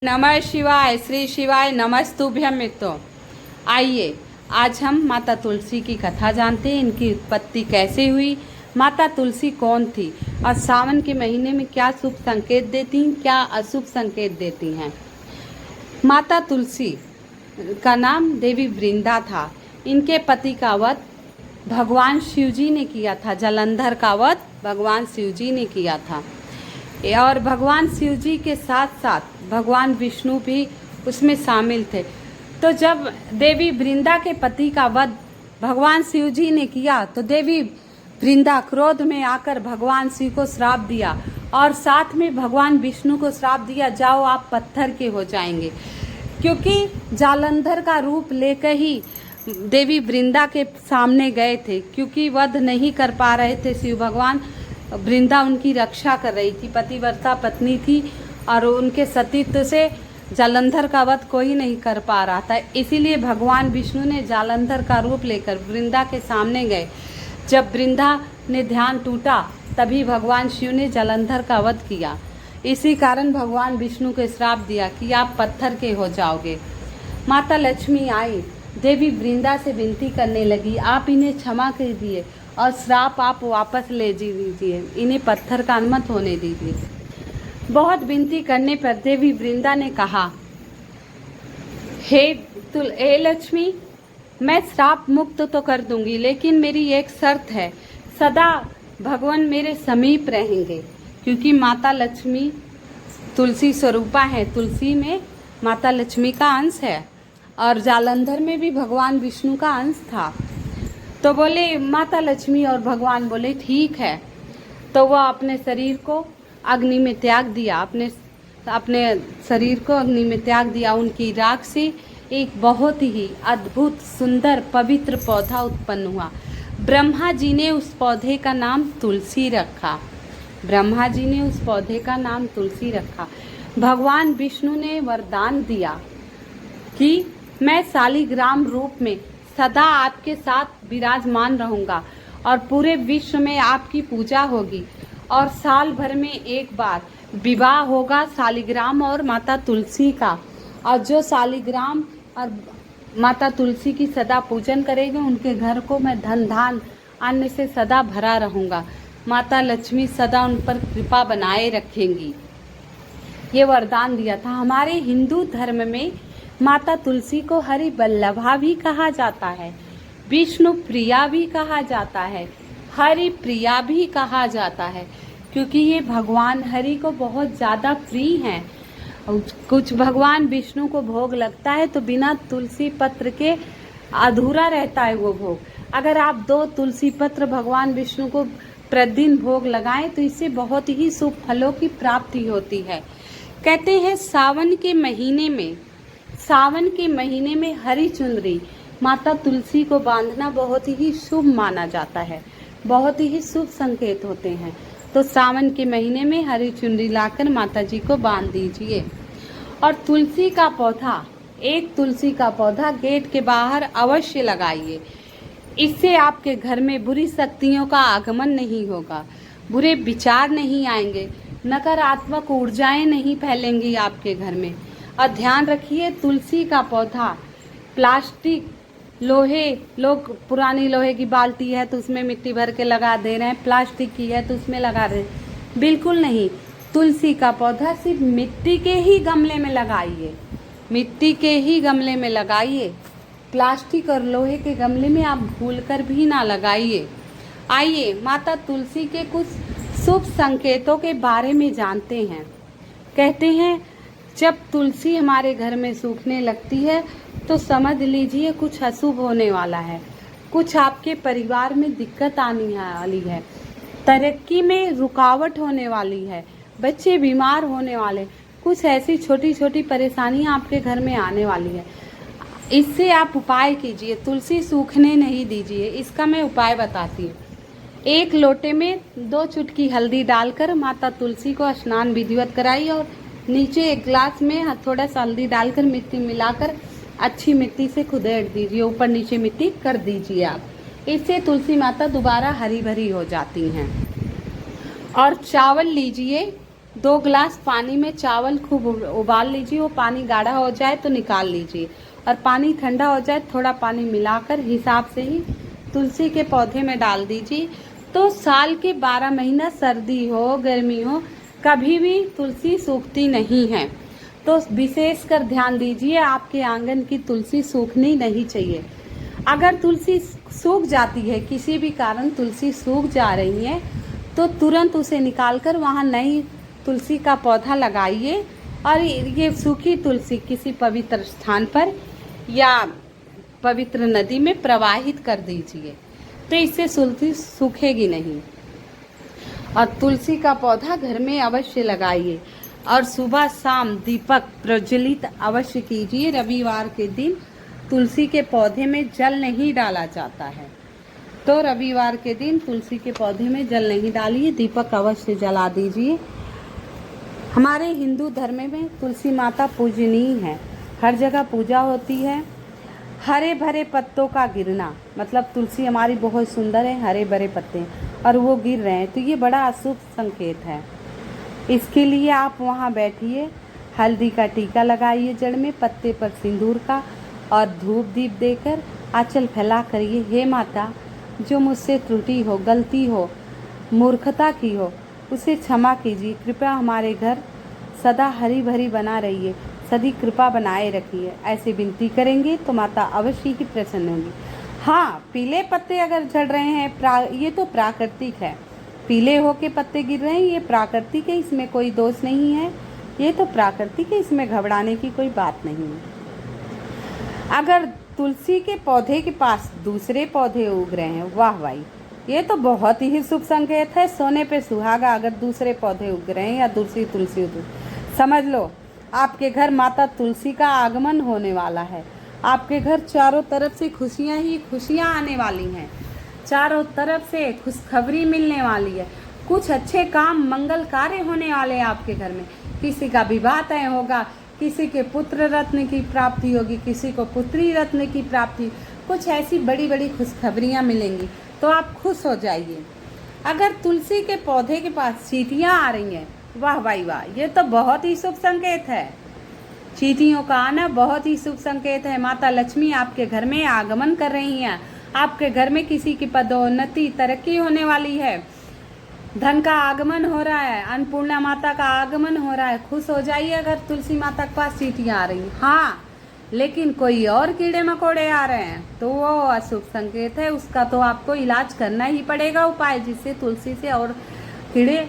नमः शिवाय, श्री शिवाय, नमस्तुभ्यं मित्रों। आइए आज हम माता तुलसी की कथा जानते हैं, इनकी उत्पत्ति कैसे हुई, माता तुलसी कौन थी और सावन के महीने में क्या शुभ संकेत देती हैं, क्या अशुभ संकेत देती हैं। माता तुलसी का नाम देवी वृंदा था। इनके पति का वध भगवान शिवजी ने किया था। जलंधर का वध भगवान शिवजी ने किया था और भगवान शिवजी के साथ साथ भगवान विष्णु भी उसमें शामिल थे। तो जब देवी वृंदा के पति का वध भगवान शिवजी ने किया तो देवी वृंदा क्रोध में आकर भगवान शिव को श्राप दिया और साथ में भगवान विष्णु को श्राप दिया, जाओ आप पत्थर के हो जाएंगे। क्योंकि जालंधर का रूप लेकर ही देवी वृंदा के सामने गए थे, क्योंकि वध नहीं कर पा रहे थे शिव भगवान। वृंदा उनकी रक्षा कर रही थी, पतिव्रता पत्नी थी और उनके सतीत्व से जालंधर का वध कोई नहीं कर पा रहा था। इसीलिए भगवान विष्णु ने जालंधर का रूप लेकर वृंदा के सामने गए। जब वृंदा ने ध्यान टूटा तभी भगवान शिव ने जालंधर का वध किया। इसी कारण भगवान विष्णु को श्राप दिया कि आप पत्थर के हो जाओगे। माता लक्ष्मी आई, देवी वृंदा से विनती करने लगी, आप इन्हें क्षमा कर दिए और श्राप आप वापस ले लीजिए, इन्हें पत्थर का मत होने दीजिए। बहुत विनती करने पर देवी वृंदा ने कहा, हे लक्ष्मी, मैं श्राप मुक्त तो कर दूंगी, लेकिन मेरी एक शर्त है, सदा भगवान मेरे समीप रहेंगे। क्योंकि माता लक्ष्मी तुलसी स्वरूपा है, तुलसी में माता लक्ष्मी का अंश है और जालंधर में भी भगवान विष्णु का अंश था। तो बोले माता लक्ष्मी और भगवान बोले ठीक है। तो वह अपने शरीर को अग्नि में त्याग दिया, अपने शरीर को अग्नि में त्याग दिया। उनकी राख से एक बहुत ही अद्भुत सुंदर पवित्र पौधा उत्पन्न हुआ। ब्रह्मा जी ने उस पौधे का नाम तुलसी रखा। ब्रह्मा जी ने उस पौधे का नाम तुलसी रखा। भगवान विष्णु ने वरदान दिया कि मैं शालिग्राम रूप में सदा आपके साथ विराजमान रहूंगा और पूरे विश्व में आपकी पूजा होगी और साल भर में एक बार विवाह होगा शालिग्राम और माता तुलसी का। और जो शालिग्राम और माता तुलसी की सदा पूजन करेंगे उनके घर को मैं धन धान अन्न से सदा भरा रहूंगा। माता लक्ष्मी सदा उन पर कृपा बनाए रखेंगी। ये वरदान दिया था। हमारे हिंदू धर्म में माता तुलसी को हरि वल्लभा भी कहा जाता है, विष्णु प्रिया भी कहा जाता है, हरि प्रिया भी कहा जाता है, क्योंकि ये भगवान हरि को बहुत ज़्यादा प्रिय हैं। कुछ भगवान विष्णु को भोग लगता है तो बिना तुलसी पत्र के अधूरा रहता है वो भोग। अगर आप 2 तुलसी पत्र भगवान विष्णु को प्रतिदिन भोग लगाएं तो इससे बहुत ही शुभ फलों की प्राप्ति होती है। कहते हैं सावन के महीने में हरी चुनरी माता तुलसी को बांधना बहुत ही शुभ माना जाता है, बहुत ही शुभ संकेत होते हैं। तो सावन के महीने में हरी चुनरी लाकर माता जी को बांध दीजिए। और तुलसी का पौधा, एक तुलसी का पौधा गेट के बाहर अवश्य लगाइए। इससे आपके घर में बुरी शक्तियों का आगमन नहीं होगा, बुरे विचार नहीं आएंगे, नकारात्मक ऊर्जाएं नहीं फैलेंगी आपके घर में। और ध्यान रखिए, तुलसी का पौधा प्लास्टिक, लोहे, लोग पुरानी लोहे की बाल्टी है तो उसमें मिट्टी भर के लगा दे रहे हैं, प्लास्टिक की है तो उसमें लगा रहे हैं। बिल्कुल नहीं, तुलसी का पौधा सिर्फ मिट्टी के ही गमले में लगाइए, मिट्टी के ही गमले में लगाइए। प्लास्टिक और लोहे के गमले में आप भूलकर भी ना लगाइए। आइए माता तुलसी के कुछ शुभ संकेतों के बारे में जानते हैं। कहते हैं जब तुलसी हमारे घर में सूखने लगती है तो समझ लीजिए कुछ अशुभ होने वाला है, कुछ आपके परिवार में दिक्कत आने वाली है, तरक्की में रुकावट होने वाली है, बच्चे बीमार होने वाले, कुछ ऐसी छोटी छोटी परेशानियां आपके घर में आने वाली है। इससे आप उपाय कीजिए, तुलसी सूखने नहीं दीजिए। इसका मैं उपाय बताती हूँ। 1 लोटे में 2 चुटकी हल्दी डालकर माता तुलसी को स्नान विधिवत कराइए और नीचे 1 गिलास में थोड़ा सा हल्दी डालकर मिट्टी मिलाकर अच्छी मिट्टी से खुदेड़ दीजिए, ऊपर नीचे मिट्टी कर दीजिए आप। इससे तुलसी माता दोबारा हरी भरी हो जाती हैं। और चावल लीजिए, 2 गिलास पानी में चावल खूब उबाल लीजिए, वो पानी गाढ़ा हो जाए तो निकाल लीजिए और पानी ठंडा हो जाए थोड़ा पानी मिलाकर हिसाब से ही तुलसी के पौधे में डाल दीजिए। तो साल के 12 महीना सर्दी हो गर्मी हो कभी भी तुलसी सूखती नहीं है। तो विशेष कर ध्यान दीजिए, आपके आंगन की तुलसी सूखनी नहीं चाहिए। अगर तुलसी सूख जाती है, किसी भी कारण तुलसी सूख जा रही है, तो तुरंत उसे निकालकर वहाँ नई तुलसी का पौधा लगाइए और ये सूखी तुलसी किसी पवित्र स्थान पर या पवित्र नदी में प्रवाहित कर दीजिए, तो इससे तुलसी सूखेगी नहीं। और तुलसी का पौधा घर में अवश्य लगाइए और सुबह शाम दीपक प्रज्वलित अवश्य कीजिए। रविवार के दिन तुलसी के पौधे में जल नहीं डाला जाता है, तो रविवार के दिन तुलसी के पौधे में जल नहीं डालिए, दीपक अवश्य जला दीजिए। हमारे हिंदू धर्म में तुलसी माता पूजनीय है, हर जगह पूजा होती है। हरे भरे पत्तों का गिरना, मतलब तुलसी हमारी बहुत सुंदर है, हरे भरे पत्ते और वो गिर रहे हैं, तो ये बड़ा अशुभ संकेत है। इसके लिए आप वहाँ बैठिए, हल्दी का टीका लगाइए जड़ में, पत्ते पर सिंदूर का और धूप दीप देकर आंचल फैला करिए, हे माता जो मुझसे त्रुटि हो, गलती हो, मूर्खता की हो उसे क्षमा कीजिए। कृपया हमारे घर सदा हरी भरी बना रहिए, सदी कृपा बनाए रखिए। ऐसे विनती करेंगे तो माता अवश्य ही प्रसन्न होंगी। हाँ, पीले पत्ते अगर झड़ रहे हैं ये तो प्राकृतिक है, पीले होके पत्ते गिर रहे हैं ये प्राकृतिक है, इसमें कोई दोष नहीं है, ये तो प्राकृतिक है, इसमें घबराने की कोई बात नहीं है। अगर तुलसी के पौधे के पास दूसरे पौधे उग रहे हैं, वाह भाई, ये तो बहुत ही शुभ संकेत है। सोने पे सुहागा अगर दूसरे पौधे उग रहे हैं या दूसरी तुलसी समझ लो आपके घर माता तुलसी का आगमन होने वाला है। आपके घर चारों तरफ से खुशियां ही खुशियां आने वाली हैं, चारों तरफ से खुशखबरी मिलने वाली है, कुछ अच्छे काम मंगल कार्य होने वाले हैं आपके घर में। किसी का विवाह तय होगा, किसी के पुत्र रत्न की प्राप्ति होगी, किसी को पुत्री रत्न की प्राप्ति, कुछ ऐसी बड़ी बड़ी खुशखबरियां मिलेंगी, तो आप खुश हो जाइए। अगर तुलसी के पौधे के पास चींटियां आ रही हैं, वाह भाई वाह, ये तो बहुत ही शुभ संकेत है। चींटियों का आना बहुत ही शुभ संकेत है। माता लक्ष्मी आपके घर में आगमन कर रही हैं, आपके घर में किसी की पदोन्नति तरक्की होने वाली है, धन का आगमन हो रहा है, अन्नपूर्णा माता का आगमन हो रहा है। खुश हो जाइए अगर तुलसी माता के पास चींटियां आ रही हैं। हाँ, लेकिन कोई और कीड़े मकोड़े आ रहे हैं तो वो अशुभ संकेत है, उसका तो आपको इलाज करना ही पड़ेगा उपाय, जिससे तुलसी से और कीड़े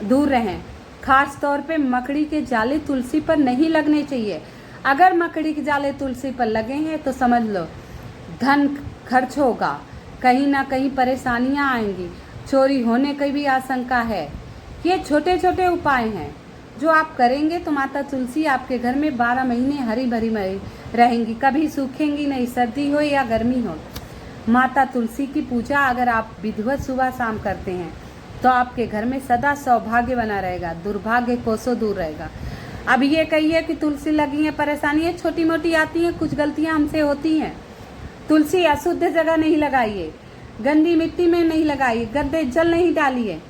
दूर रहें। खास तौर पे मकड़ी के जाले तुलसी पर नहीं लगने चाहिए। अगर मकड़ी के जाले तुलसी पर लगे हैं तो समझ लो धन खर्च होगा, कहीं ना कहीं परेशानियां आएंगी, चोरी होने की भी आशंका है। ये छोटे छोटे उपाय हैं जो आप करेंगे तो माता तुलसी आपके घर में 12 महीने हरी भरी रहेंगी, कभी सूखेंगी नहीं, सर्दी हो या गर्मी हो। माता तुलसी की पूजा अगर आप विधिवत सुबह शाम करते हैं तो आपके घर में सदा सौभाग्य बना रहेगा, दुर्भाग्य कोसों दूर रहेगा। अब ये कहिए कि तुलसी लगी है, परेशानियाँ छोटी मोटी आती हैं, कुछ गलतियाँ हमसे होती हैं। तुलसी अशुद्ध जगह नहीं लगाइए, गंदी मिट्टी में नहीं लगाइए, गंदे जल नहीं डालिए,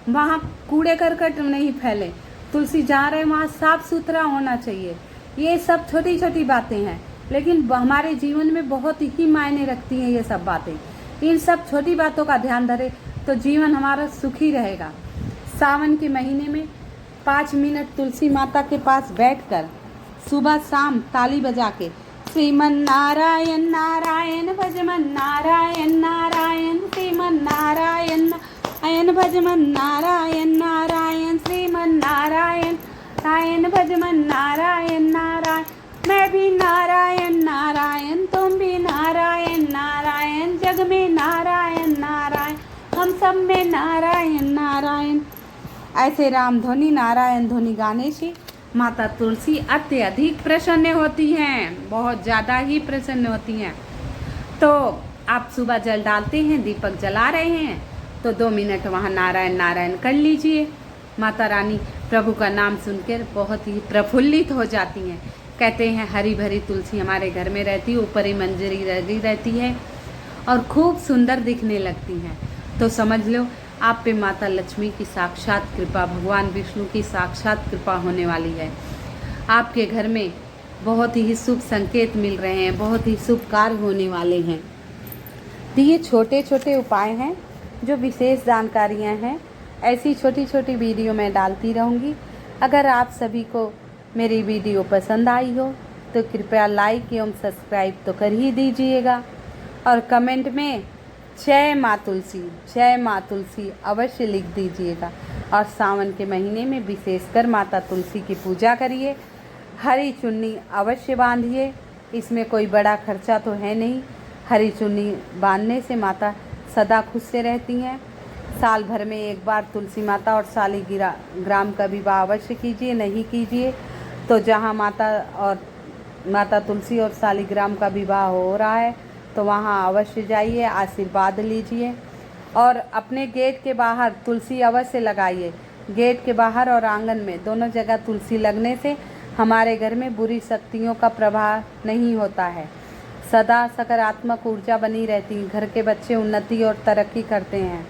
वहाँ कूड़े करकट नहीं फैले। तुलसी जहाँ रहे वहाँ साफ सुथरा होना चाहिए। ये सब छोटी छोटी बातें हैं, लेकिन हमारे जीवन में बहुत ही मायने रखती हैं ये सब बातें। इन सब छोटी बातों का ध्यान धरे तो जीवन हमारा सुखी रहेगा। सावन के महीने में 5 मिनट तुलसी माता के पास बैठकर सुबह शाम ताली बजा के श्रीमन नारायण नारायण भजमन नारायण नारायण श्रीमन नारायण नारायण भजमन नारायण नारायण श्रीमन नारायण नारायण भजमन नारायण नारायण, मैं भी नारायण नारायण, तुम भी नारायण नारायण, जग में नारायण नारायण, हम सब में नारायण नारायण। ऐसे राम ध्वनि नारायण ध्वनि गाने से माता तुलसी अत्यधिक प्रसन्न होती हैं, बहुत ज़्यादा ही प्रसन्न होती हैं। तो आप सुबह जल डालते हैं, दीपक जला रहे हैं तो 2 मिनट वहाँ नारायण नारायण कर लीजिए। माता रानी प्रभु का नाम सुनकर बहुत ही प्रफुल्लित हो जाती हैं। कहते हैं हरी भरी तुलसी हमारे घर में रहती है, ऊपर ही मंजरी लगी रहती है और खूब सुंदर दिखने लगती हैं। तो समझ लो आप पे माता लक्ष्मी की साक्षात कृपा, भगवान विष्णु की साक्षात कृपा होने वाली है। आपके घर में बहुत ही शुभ संकेत मिल रहे हैं, बहुत ही शुभ कार्य होने वाले हैं। तो ये छोटे छोटे उपाय हैं, जो विशेष जानकारियां हैं, ऐसी छोटी छोटी वीडियो मैं डालती रहूँगी। अगर आप सभी को मेरी वीडियो पसंद आई हो तो कृपया लाइक एवं सब्सक्राइब तो कर ही दीजिएगा, और कमेंट में जय माँ तुलसी अवश्य लिख दीजिएगा। और सावन के महीने में विशेषकर माता तुलसी की पूजा करिए, हरी चुन्नी अवश्य बांधिए। इसमें कोई बड़ा खर्चा तो है नहीं, हरी चुन्नी बांधने से माता सदा खुश से रहती हैं। साल भर में एक बार तुलसी माता और शालिग्राम का विवाह अवश्य कीजिए। नहीं कीजिए तो जहाँ माता तुलसी और शालिग्राम का विवाह हो रहा है तो वहाँ अवश्य जाइए, आशीर्वाद लीजिए। और अपने गेट के बाहर तुलसी अवश्य लगाइए। गेट के बाहर और आंगन में दोनों जगह तुलसी लगने से हमारे घर में बुरी शक्तियों का प्रभाव नहीं होता है, सदा सकारात्मक ऊर्जा बनी रहती है। घर के बच्चे उन्नति और तरक्की करते हैं,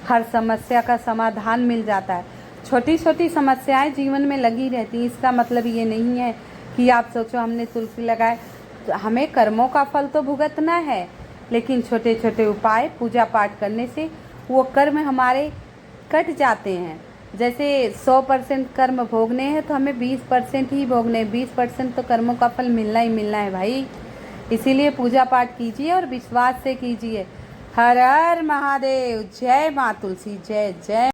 हर समस्या का समाधान मिल जाता है। छोटी छोटी समस्याएं जीवन में लगी रहती हैं, इसका मतलब ये नहीं है कि आप सोचो हमने तुलसी लगाए तो हमें कर्मों का फल तो भुगतना है, लेकिन छोटे छोटे उपाय पूजा पाठ करने से वो कर्म हमारे कट जाते हैं। जैसे 100% कर्म भोगने हैं तो हमें 20% ही भोगने, 20% तो कर्मों का फल मिलना ही मिलना है भाई। इसीलिए पूजा पाठ कीजिए और विश्वास से कीजिए। हर हर महादेव। जय माँ तुलसी। जय जय।